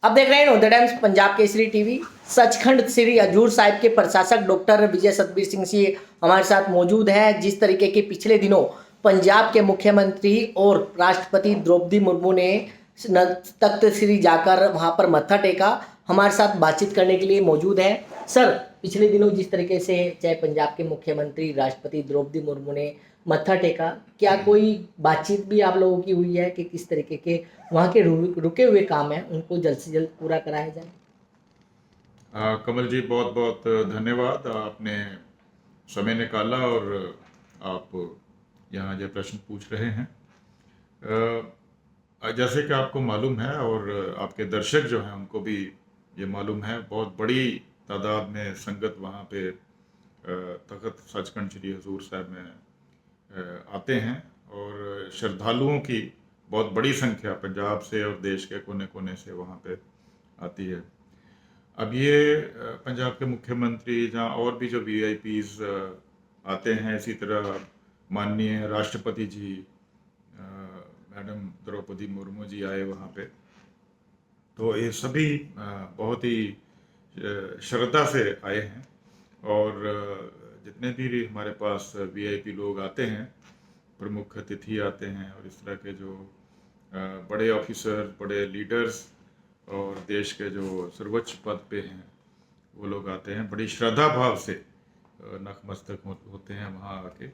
अब देख रहे हैं know the times Punjab Kesari TV. Sachkhand Shri Hazur Sahib के प्रशासक डॉक्टर विजय सतबीर सिंह जी हमारे साथ मौजूद हैं। जिस तरीके के पिछले दिनों पंजाब के मुख्यमंत्री और राष्ट्रपति द्रौपदी मुर्मू ने तख्त श्री जाकर वहां पर मत्था टेका, हमारे साथ बातचीत करने के लिए मौजूद है। सर, पिछले दिनों जिस तरीके से चाहे पंजाब के मुख्यमंत्री राष्ट्रपति द्रौपदी मुर्मू ने मत्था टेका, क्या कोई बातचीत भी आप लोगों की हुई है कि किस तरीके के वहाँ के रुके हुए काम हैं उनको जल्द से जल्द पूरा कराया जाए? कमल जी, बहुत बहुत धन्यवाद। आपने समय निकाला और आप यहाँ जो प्रश्न पूछ रहे हैं। जैसे कि आपको मालूम है और आपके दर्शक जो हैं उनको भी ये मालूम है, बहुत बड़ी तादाद में संगत वहाँ पे तख्त सचखंड श्री हजूर साहिब में आते हैं और श्रद्धालुओं की बहुत बड़ी संख्या पंजाब से और देश के कोने कोने से वहाँ पे आती है। अब ये पंजाब के मुख्यमंत्री जहाँ और भी जो वीआईपीज आते हैं, इसी तरह माननीय राष्ट्रपति जी मैडम द्रौपदी मुर्मू जी आए वहाँ पे, तो ये सभी बहुत ही श्रद्धा से आए हैं। और जितने भी हमारे पास वीआईपी लोग आते हैं, प्रमुख अतिथि आते हैं और इस तरह के जो बड़े ऑफिसर, बड़े लीडर्स और देश के जो सर्वोच्च पद पे हैं वो लोग आते हैं, बड़ी श्रद्धा भाव से नतमस्तक होते हैं वहाँ आके,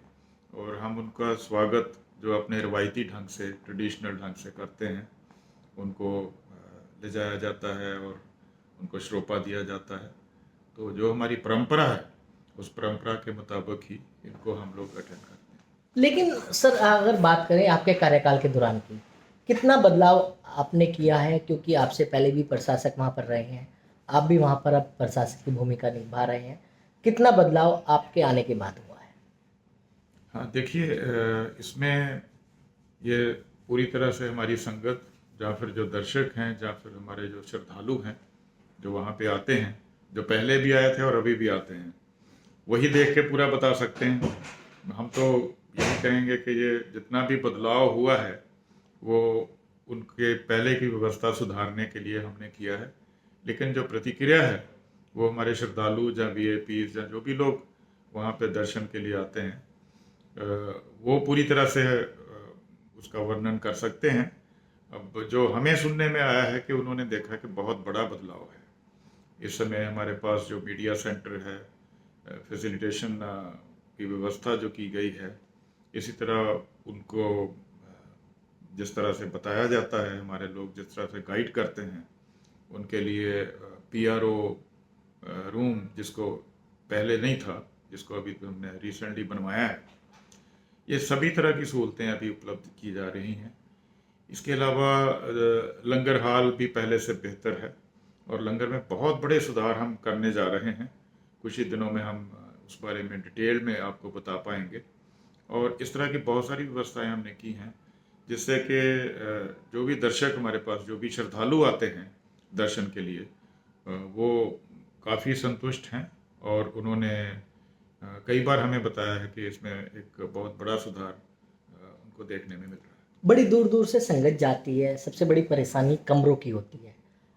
और हम उनका स्वागत जो अपने रवायती ढंग से, ट्रेडिशनल ढंग से करते हैं, उनको ले जाया जाता है और उनको श्रोपा दिया जाता है। तो जो हमारी परंपरा है उस परंपरा के मुताबिक ही इनको हम लोग अटेंड करते हैं। लेकिन सर, अगर बात करें आपके कार्यकाल के दौरान की, कितना बदलाव आपने किया है? क्योंकि आपसे पहले भी प्रशासक वहाँ पर रहे हैं, आप भी वहाँ पर अब प्रशासक की भूमिका निभा रहे हैं। कितना बदलाव आपके आने के बाद हुआ है? हाँ, देखिए, इसमें ये पूरी तरह से हमारी संगत या फिर जो दर्शक हैं या फिर हमारे जो श्रद्धालु हैं जो वहाँ पे आते हैं, जो पहले भी आए थे और अभी भी आते हैं, वही देख के पूरा बता सकते हैं। हम तो यही कहेंगे कि ये जितना भी बदलाव हुआ है वो उनके पहले की व्यवस्था सुधारने के लिए हमने किया है। लेकिन जो प्रतिक्रिया है वो हमारे श्रद्धालु या वीआईपीज या जो भी लोग वहाँ पे दर्शन के लिए आते हैं, वो पूरी तरह से उसका वर्णन कर सकते हैं। अब जो हमें सुनने में आया है कि उन्होंने देखा कि बहुत बड़ा बदलाव है। इस समय हमारे पास जो मीडिया सेंटर है, फैसिलिटेशन की व्यवस्था जो की गई है, इसी तरह उनको जिस तरह से बताया जाता है, हमारे लोग जिस तरह से गाइड करते हैं, उनके लिए पीआरओ रूम जिसको पहले नहीं था, जिसको अभी हमने रिसेंटली बनवाया है, ये सभी तरह की सहूलतें अभी उपलब्ध की जा रही हैं। इसके अलावा लंगर हाल भी पहले से बेहतर है और लंगर में बहुत बड़े सुधार हम करने जा रहे हैं। कुछ ही दिनों में हम उस बारे में डिटेल में आपको बता पाएंगे। और इस तरह की बहुत सारी व्यवस्थाएं हमने की हैं जिससे कि जो भी दर्शक हमारे पास, जो भी श्रद्धालु आते हैं दर्शन के लिए, वो काफ़ी संतुष्ट हैं और उन्होंने कई बार हमें बताया है कि इसमें एक बहुत बड़ा सुधार उनको देखने में मिल रहा है। बड़ी दूर दूर से संगत जाती है, सबसे बड़ी परेशानी कमरों की होती है।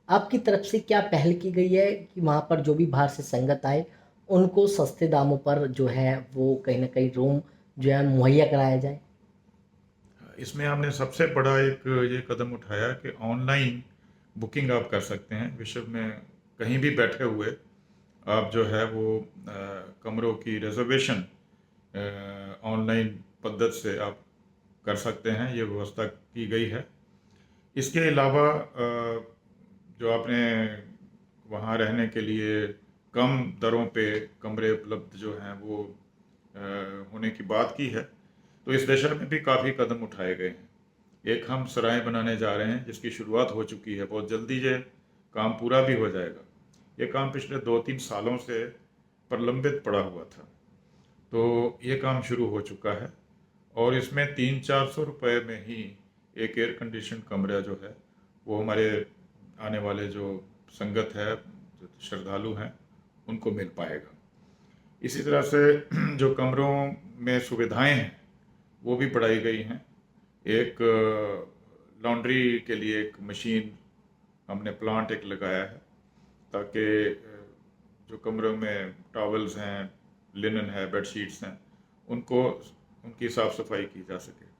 आपकी तरफ से क्या पहल की गई है कि वहाँ पर जो भी बाहर से संगत आए उनको सस्ते दामों पर जो है वो कहीं ना कहीं रूम जो है मुहैया कराया जाए? इसमें हमने सबसे बड़ा एक ये कदम उठाया कि ऑनलाइन बुकिंग आप कर सकते हैं। विश्व में कहीं भी बैठे हुए आप जो है वो कमरों की रिजर्वेशन ऑनलाइन पद्धति से आप कर सकते हैं। ये व्यवस्था की गई है। इसके अलावा जो आपने वहाँ रहने के लिए कम दरों पे कमरे उपलब्ध जो हैं वो होने की बात की है, तो इस दिशा में भी काफ़ी कदम उठाए गए हैं। एक हम सराय बनाने जा रहे हैं जिसकी शुरुआत हो चुकी है, बहुत जल्दी ये काम पूरा भी हो जाएगा। ये काम पिछले 2-3 सालों से प्रलंबित पड़ा हुआ था, तो ये काम शुरू हो चुका है और इसमें 300-400 रुपये में ही एक एयर कंडीशन कमरा जो है वो हमारे आने वाले जो संगत है, जो श्रद्धालु हैं, उनको मिल पाएगा। इसी तरह से जो कमरों में सुविधाएं हैं वो भी बढ़ाई गई हैं। एक लॉन्ड्री के लिए एक मशीन हमने प्लांट एक लगाया है ताकि जो कमरों में टॉवल्स हैं, लिनन है, बेडशीट्स हैं, उनको उनकी साफ़ सफाई की जा सके।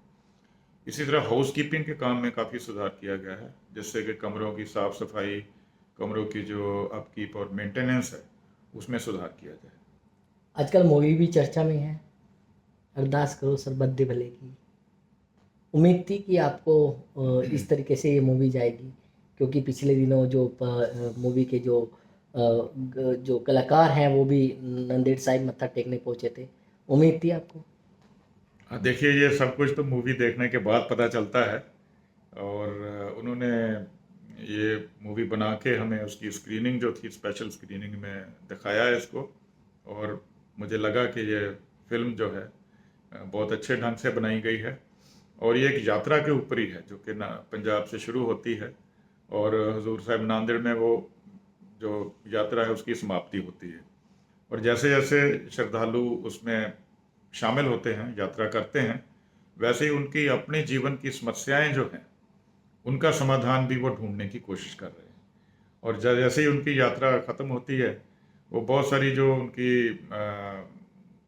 इसी तरह हाउस कीपिंग के काम में काफ़ी सुधार किया गया है, जिससे कि कमरों की साफ़ सफाई, कमरों की जो अपकीप और मेंटेनेंस है, उसमें सुधार किया जाए। आजकल मूवी भी चर्चा में है, अरदास करो सरबत दे भले की। उम्मीद थी कि आपको इस तरीके से ये मूवी जाएगी, क्योंकि पिछले दिनों जो मूवी के जो कलाकार हैं वो भी नंदेड़ साहिब मत्था टेकने पहुंचे थे। उम्मीद थी आपको? देखिए, ये सब कुछ तो मूवी देखने के बाद पता चलता है, और उन्होंने ये मूवी बना के हमें उसकी स्क्रीनिंग जो थी, स्पेशल स्क्रीनिंग में दिखाया है इसको, और मुझे लगा कि ये फिल्म जो है बहुत अच्छे ढंग से बनाई गई है, और ये एक यात्रा के ऊपर ही है जो कि ना पंजाब से शुरू होती है और हजूर साहिब नांदेड़ में वो जो यात्रा है उसकी समाप्ति होती है। और जैसे जैसे श्रद्धालु उसमें शामिल होते हैं, यात्रा करते हैं, वैसे ही उनकी अपने जीवन की समस्याएं जो हैं उनका समाधान भी वो ढूंढने की कोशिश कर रहे हैं। और जैसे ही उनकी यात्रा ख़त्म होती है, वो बहुत सारी जो उनकी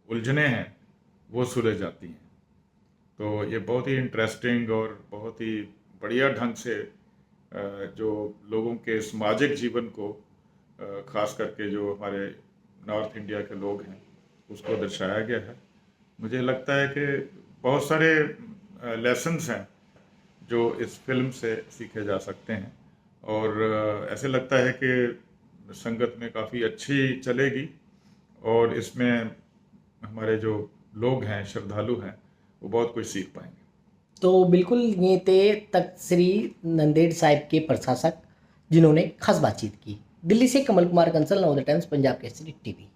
उलझनें हैं वो सुलझ जाती हैं। तो ये बहुत ही इंटरेस्टिंग और बहुत ही बढ़िया ढंग से जो लोगों के सामाजिक जीवन को, खास करके जो हमारे नॉर्थ इंडिया के लोग हैं, उसको दर्शाया गया है। मुझे लगता है कि बहुत सारे लेसन्स हैं जो इस फिल्म से सीखे जा सकते हैं, और ऐसे लगता है कि संगत में काफ़ी अच्छी चलेगी, और इसमें हमारे जो लोग हैं, श्रद्धालु हैं, वो बहुत कुछ सीख पाएंगे। तो बिल्कुल ये थे तख्त श्री नंदेड़ साहिब के प्रशासक, जिन्होंने खास बातचीत की। दिल्ली से कमल कुमार कंसल, नवोदय टाइम्स, पंजाब केसरी टीवी।